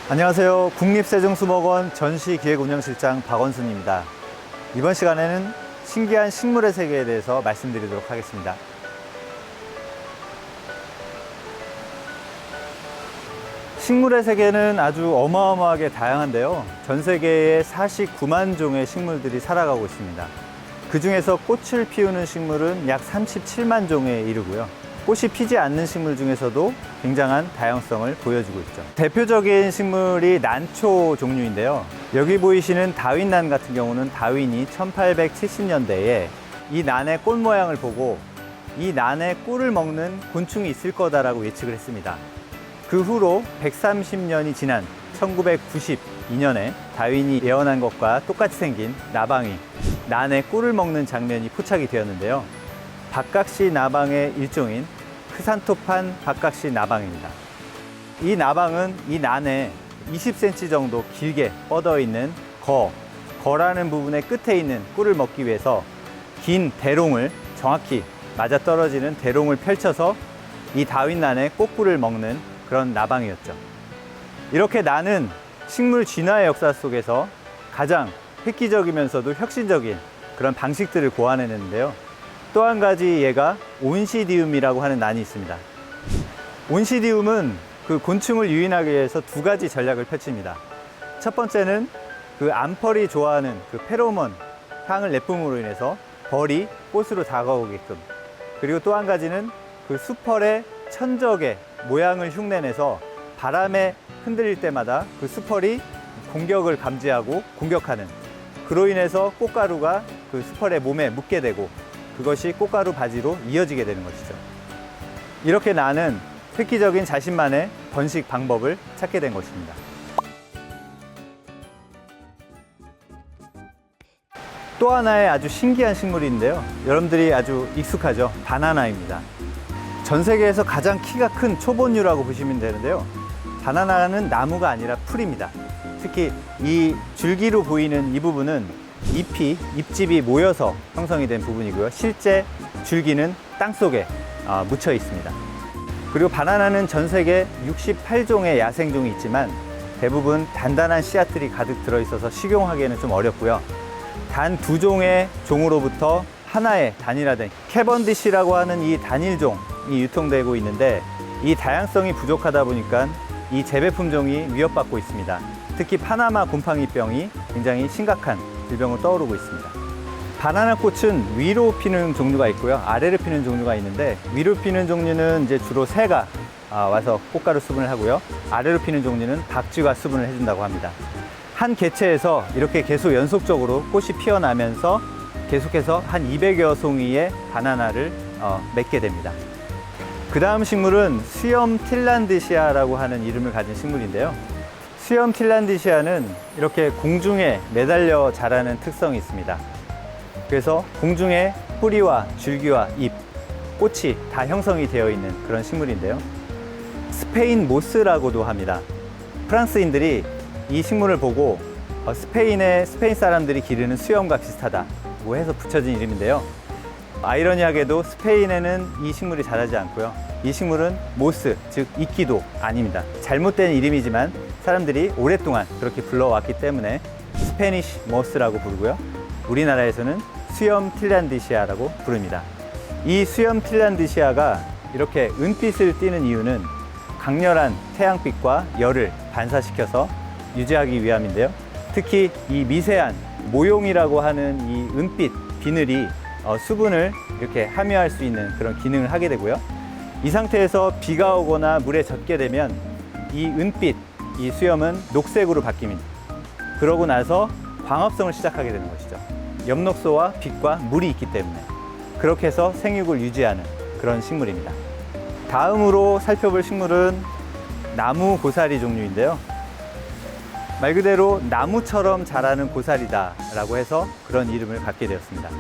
안녕하세요. 국립세종수목원 전시기획운영실장 박원순입니다. 이번 시간에는 신기한 식물의 세계에 대해서 말씀드리도록 하겠습니다. 식물의 세계는 아주 어마어마하게 다양한데요. 전 세계에 49만 종의 식물들이 살아가고 있습니다. 그 중에서 꽃을 피우는 식물은 약 37만 종에 이르고요. 꽃이 피지 않는 식물 중에서도 굉장한 다양성을 보여주고 있죠. 대표적인 식물이 난초 종류인데요. 여기 보이시는 다윈난 같은 경우는 다윈이 1870년대에 이 난의 꽃 모양을 보고 이 난의 꿀을 먹는 곤충이 있을 거다라고 예측을 했습니다. 그 후로 130년이 지난 1992년에 다윈이 예언한 것과 똑같이 생긴 나방이 난의 꿀을 먹는 장면이 포착이 되었는데요. 박각시 나방의 일종인 크산토판 박각시 나방입니다. 이 나방은 이 난에 20cm 정도 길게 뻗어 있는 거라는 부분의 끝에 있는 꿀을 먹기 위해서 긴 대롱을 정확히 맞아떨어지는 대롱을 펼쳐서 이 다윈난의 꽃꿀을 먹는 그런 나방이었죠. 이렇게 난은 식물 진화의 역사 속에서 가장 획기적이면서도 혁신적인 그런 방식들을 고안해냈는데요. 또 한 가지 얘가 온시디움이라고 하는 난이 있습니다. 온시디움은 그 곤충을 유인하기 위해서 두 가지 전략을 펼칩니다. 첫 번째는 그 암펄이 좋아하는 그 페로몬 향을 내뿜으로 인해서 벌이 꽃으로 다가오게끔, 그리고 또 한 가지는 그 수펄의 천적의 모양을 흉내내서 바람에 흔들릴 때마다 그 수펄이 공격을 감지하고 공격하는, 그로 인해서 꽃가루가 그 수펄의 몸에 묻게 되고 그것이 꽃가루 바지로 이어지게 되는 것이죠. 이렇게 나는 획기적인 자신만의 번식 방법을 찾게 된 것입니다. 또 하나의 아주 신기한 식물인데요. 여러분들이 아주 익숙하죠. 바나나입니다. 전 세계에서 가장 키가 큰 초본류라고 보시면 되는데요. 바나나는 나무가 아니라 풀입니다. 특히 이 줄기로 보이는 이 부분은 잎집이 모여서 형성이 된 부분이고요. 실제 줄기는 땅속에 묻혀 있습니다. 그리고 바나나는 전 세계 68종의 야생종이 있지만 대부분 단단한 씨앗들이 가득 들어있어서 식용하기에는 좀 어렵고요. 단 2종의 종으로부터 하나의 단일화된 캐번디시라고 하는 이 단일종이 유통되고 있는데, 이 다양성이 부족하다 보니까 이 재배품종이 위협받고 있습니다. 특히 파나마 곰팡이병이 굉장히 심각한 질병으로 떠오르고 있습니다. 바나나 꽃은 위로 피는 종류가 있고요, 아래로 피는 종류가 있는데, 위로 피는 종류는 이제 주로 새가 와서 꽃가루 수분을 하고요, 아래로 피는 종류는 박쥐가 수분을 해준다고 합니다. 한 개체에서 이렇게 계속 연속적으로 꽃이 피어나면서 계속해서 한 200여 송이의 바나나를 맺게 됩니다. 그 다음 식물은 수염 틸란드시아라고 하는 이름을 가진 식물인데요. 수염 틸란드시아는 이렇게 공중에 매달려 자라는 특성이 있습니다. 그래서 공중에 뿌리와 줄기와 잎, 꽃이 다 형성이 되어 있는 그런 식물인데요. 스페인 모스라고도 합니다. 프랑스인들이 이 식물을 보고 스페인 사람들이 기르는 수염과 비슷하다고 해서 붙여진 이름인데요. 아이러니하게도 스페인에는 이 식물이 자라지 않고요. 이 식물은 모스, 즉 이끼도 아닙니다. 잘못된 이름이지만 사람들이 오랫동안 그렇게 불러왔기 때문에 스페니쉬 모스라고 부르고요. 우리나라에서는 수염 틸란드시아라고 부릅니다. 이 수염 틸란드시아가 이렇게 은빛을 띠는 이유는 강렬한 태양빛과 열을 반사시켜서 유지하기 위함인데요. 특히 이 미세한 모용이라고 하는 이 은빛 비늘이 수분을 이렇게 함유할 수 있는 그런 기능을 하게 되고요. 이 상태에서 비가 오거나 물에 젖게 되면 이 은빛, 이 수염은 녹색으로 바뀝니다. 그러고 나서 광합성을 시작하게 되는 것이죠. 엽록소와 빛과 물이 있기 때문에. 그렇게 해서 생육을 유지하는 그런 식물입니다. 다음으로 살펴볼 식물은 나무 고사리 종류인데요. 말 그대로 나무처럼 자라는 고사리다 라고 해서 그런 이름을 갖게 되었습니다.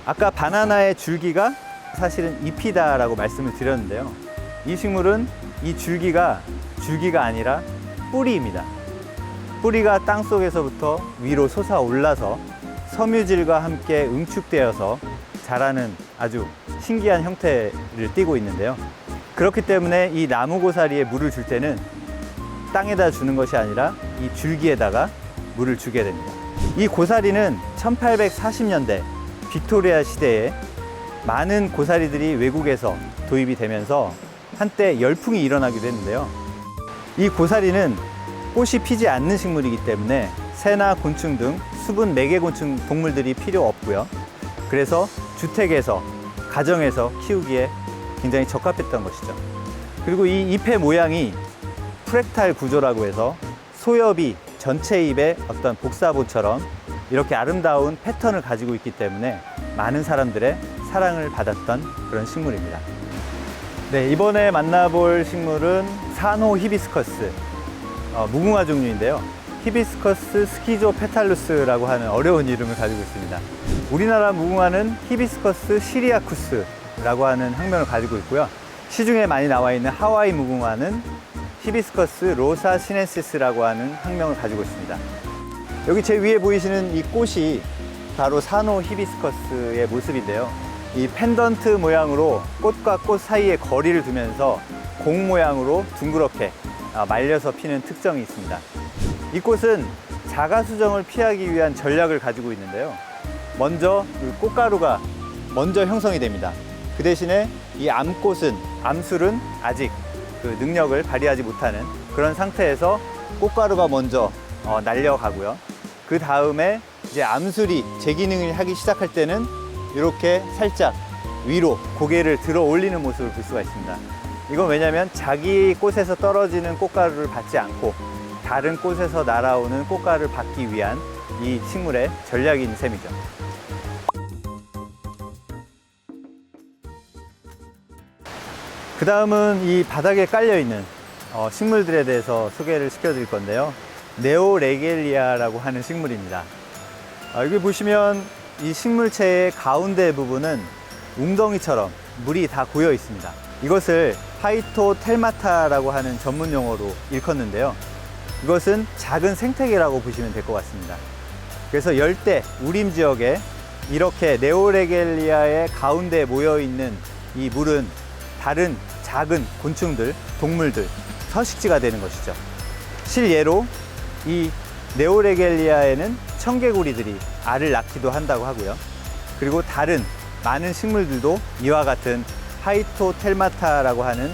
아까 바나나의 줄기가 사실은 잎이다 라고 말씀을 드렸는데요. 이 식물은 이 줄기가 아니라 뿌리입니다. 뿌리가 땅속에서부터 위로 솟아올라서 섬유질과 함께 응축되어서 자라는 아주 신기한 형태를 띠고 있는데요. 그렇기 때문에 이 나무고사리에 물을 줄 때는 땅에다 주는 것이 아니라 이 줄기에다가 물을 주게 됩니다. 이 고사리는 1840년대 빅토리아 시대에 많은 고사리들이 외국에서 도입이 되면서 한때 열풍이 일어나기도 했는데요. 이 고사리는 꽃이 피지 않는 식물이기 때문에 새나 곤충 등 수분 매개곤충 동물들이 필요 없고요. 그래서 주택에서, 가정에서 키우기에 굉장히 적합했던 것이죠. 그리고 이 잎의 모양이 프랙탈 구조라고 해서 소엽이 전체 잎의 어떤 복사본처럼 이렇게 아름다운 패턴을 가지고 있기 때문에 많은 사람들의 사랑을 받았던 그런 식물입니다. 네, 이번에 만나볼 식물은 산호 히비스커스, 무궁화 종류인데요. 히비스커스 스키조 페탈루스라고 하는 어려운 이름을 가지고 있습니다. 우리나라 무궁화는 히비스커스 시리아쿠스라고 하는 학명을 가지고 있고요. 시중에 많이 나와 있는 하와이 무궁화는 히비스커스 로사 시넨시스라고 하는 학명을 가지고 있습니다. 여기 제 위에 보이시는 이 꽃이 바로 산호 히비스커스의 모습인데요. 이 펜던트 모양으로 꽃과 꽃 사이에 거리를 두면서 공 모양으로 둥그렇게 말려서 피는 특성이 있습니다. 이 꽃은 자가수정을 피하기 위한 전략을 가지고 있는데요. 먼저 꽃가루가 먼저 형성이 됩니다. 그 대신에 이 암술은 아직 그 능력을 발휘하지 못하는 그런 상태에서 꽃가루가 먼저 날려가고요. 그 다음에 이제 암술이 제 기능을 하기 시작할 때는 이렇게 살짝 위로 고개를 들어 올리는 모습을 볼 수가 있습니다. 이건 왜냐하면 자기 꽃에서 떨어지는 꽃가루를 받지 않고 다른 꽃에서 날아오는 꽃가루를 받기 위한 이 식물의 전략인 셈이죠. 그 다음은 이 바닥에 깔려있는 식물들에 대해서 소개를 시켜드릴 건데요. 네오레겔리아라고 하는 식물입니다. 여기 보시면 이 식물체의 가운데 부분은 웅덩이처럼 물이 다 고여 있습니다. 이것을 파이토텔마타라고 하는 전문 용어로 일컫는데요. 이것은 작은 생태계라고 보시면 될 것 같습니다. 그래서 열대, 우림 지역에 이렇게 네오레겔리아의 가운데 모여 있는 이 물은 다른 작은 곤충들, 동물들, 서식지가 되는 것이죠. 실예로 이 네오레겔리아에는 청개구리들이 알을 낳기도 한다고 하고요. 그리고 다른 많은 식물들도 이와 같은 파이토텔마타라고 하는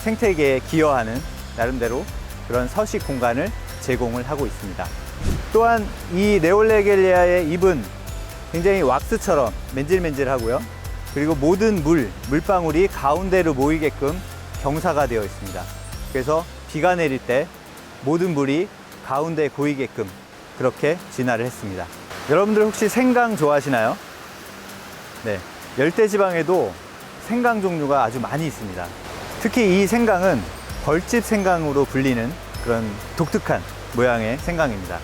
생태계에 기여하는 나름대로 그런 서식 공간을 제공을 하고 있습니다. 또한 이 네오레겔리아의 잎은 굉장히 왁스처럼 맨질맨질하고요. 그리고 모든 물방울이 가운데로 모이게끔 경사가 되어 있습니다. 그래서 비가 내릴 때 모든 물이 가운데에 고이게끔 그렇게 진화를 했습니다. 여러분들 혹시 생강 좋아하시나요? 네, 열대지방에도 생강 종류가 아주 많이 있습니다. 특히 이 생강은 벌집 생강으로 불리는 그런 독특한 모양의 생강입니다.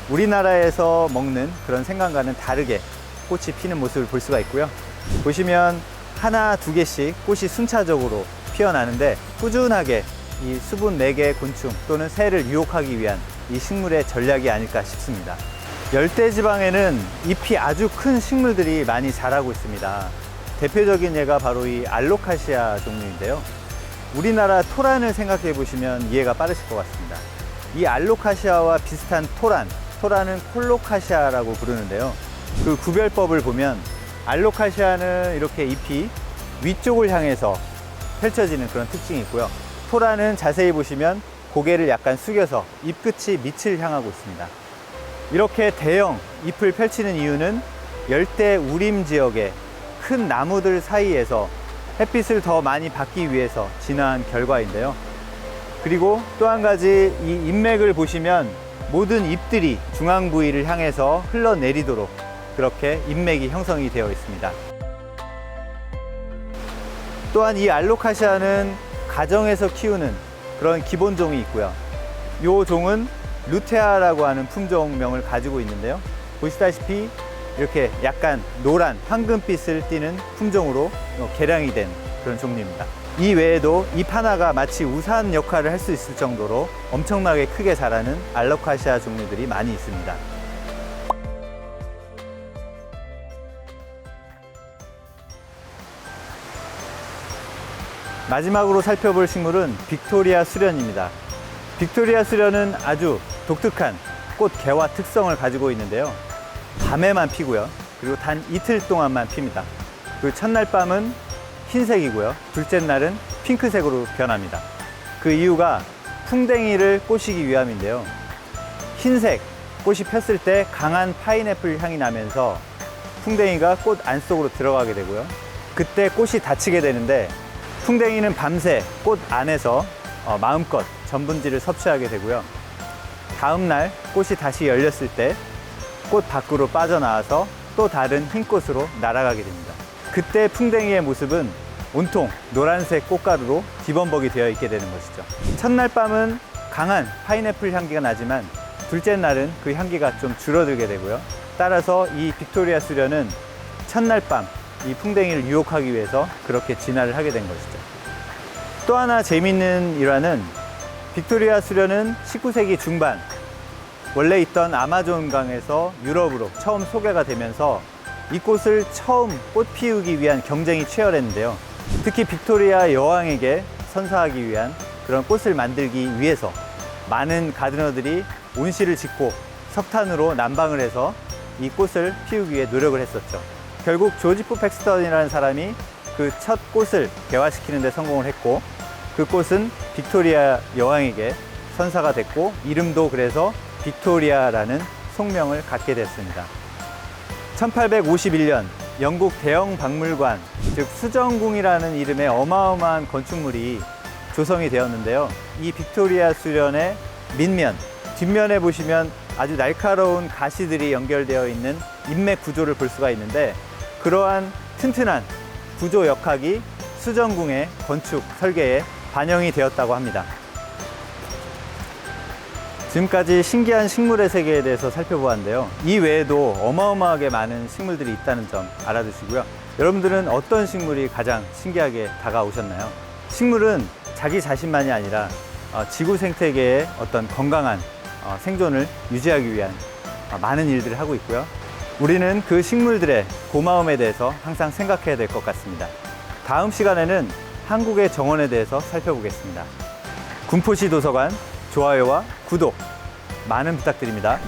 우리나라에서 먹는 그런 생강과는 다르게 꽃이 피는 모습을 볼 수가 있고요. 보시면 하나, 두 개씩 꽃이 순차적으로 피어나는데 꾸준하게 이 수분 매개 곤충 또는 새를 유혹하기 위한 이 식물의 전략이 아닐까 싶습니다. 열대지방에는 잎이 아주 큰 식물들이 많이 자라고 있습니다. 대표적인 예가 바로 이 알로카시아 종류인데요. 우리나라 토란을 생각해 보시면 이해가 빠르실 것 같습니다. 이 알로카시아와 비슷한 토란은 콜로카시아라고 부르는데요. 그 구별법을 보면 알로카시아는 이렇게 잎이 위쪽을 향해서 펼쳐지는 그런 특징이 있고요. 토란은 자세히 보시면 고개를 약간 숙여서 잎끝이 밑을 향하고 있습니다. 이렇게 대형 잎을 펼치는 이유는 열대 우림 지역의 큰 나무들 사이에서 햇빛을 더 많이 받기 위해서 진화한 결과인데요. 그리고 또 한 가지 이 잎맥을 보시면 모든 잎들이 중앙 부위를 향해서 흘러내리도록 그렇게 잎맥이 형성이 되어 있습니다. 또한 이 알로카시아는 가정에서 키우는 그런 기본종이 있고요. 이 종은 루테아라고 하는 품종명을 가지고 있는데요. 보시다시피 이렇게 약간 노란 황금빛을 띠는 품종으로 개량이 된 그런 종류입니다. 이 외에도 잎 하나가 마치 우산 역할을 할 수 있을 정도로 엄청나게 크게 자라는 알로카시아 종류들이 많이 있습니다. 마지막으로 살펴볼 식물은 빅토리아 수련입니다. 빅토리아 수련은 아주 독특한 꽃 개화 특성을 가지고 있는데요. 밤에만 피고요. 그리고 단 이틀 동안만 핍니다. 그리고 첫날 밤은 흰색이고요. 둘째 날은 핑크색으로 변합니다. 그 이유가 풍뎅이를 꼬시기 위함인데요. 흰색 꽃이 폈을 때 강한 파인애플 향이 나면서 풍뎅이가 꽃 안속으로 들어가게 되고요. 그때 꽃이 닫히게 되는데 풍뎅이는 밤새 꽃 안에서 마음껏 전분지를 섭취하게 되고요. 다음 날 꽃이 다시 열렸을 때 꽃 밖으로 빠져나와서 또 다른 흰 꽃으로 날아가게 됩니다. 그때 풍뎅이의 모습은 온통 노란색 꽃가루로 뒤범벅이 되어 있게 되는 것이죠. 첫날 밤은 강한 파인애플 향기가 나지만 둘째 날은 그 향기가 좀 줄어들게 되고요. 따라서 이 빅토리아 수련은 첫날 밤 이 풍뎅이를 유혹하기 위해서 그렇게 진화를 하게 된 것이죠. 또 하나 재미있는 일화는 빅토리아 수련은 19세기 중반 원래 있던 아마존강에서 유럽으로 처음 소개가 되면서 이 꽃을 처음 꽃 피우기 위한 경쟁이 치열했는데요. 특히 빅토리아 여왕에게 선사하기 위한 그런 꽃을 만들기 위해서 많은 가드너들이 온실을 짓고 석탄으로 난방을 해서 이 꽃을 피우기 위해 노력을 했었죠. 결국 조지프 팩스턴이라는 사람이 그 첫 꽃을 개화시키는 데 성공을 했고 그 꽃은 빅토리아 여왕에게 선사가 됐고 이름도 그래서 빅토리아라는 속명을 갖게 됐습니다. 1851년 영국 대형 박물관, 즉 수정궁이라는 이름의 어마어마한 건축물이 조성이 되었는데요. 이 빅토리아 수련의 밑면, 뒷면에 보시면 아주 날카로운 가시들이 연결되어 있는 인맥 구조를 볼 수가 있는데 그러한 튼튼한 구조 역학이 수정궁의 건축 설계에 반영이 되었다고 합니다. 지금까지 신기한 식물의 세계에 대해서 살펴보았는데요. 이 외에도 어마어마하게 많은 식물들이 있다는 점 알아두시고요. 여러분들은 어떤 식물이 가장 신기하게 다가오셨나요? 식물은 자기 자신만이 아니라 지구 생태계의 어떤 건강한 생존을 유지하기 위한 많은 일들을 하고 있고요. 우리는 그 식물들의 고마움에 대해서 항상 생각해야 될 것 같습니다. 다음 시간에는 한국의 정원에 대해서 살펴보겠습니다. 군포시 도서관 좋아요와 구독 많은 부탁드립니다.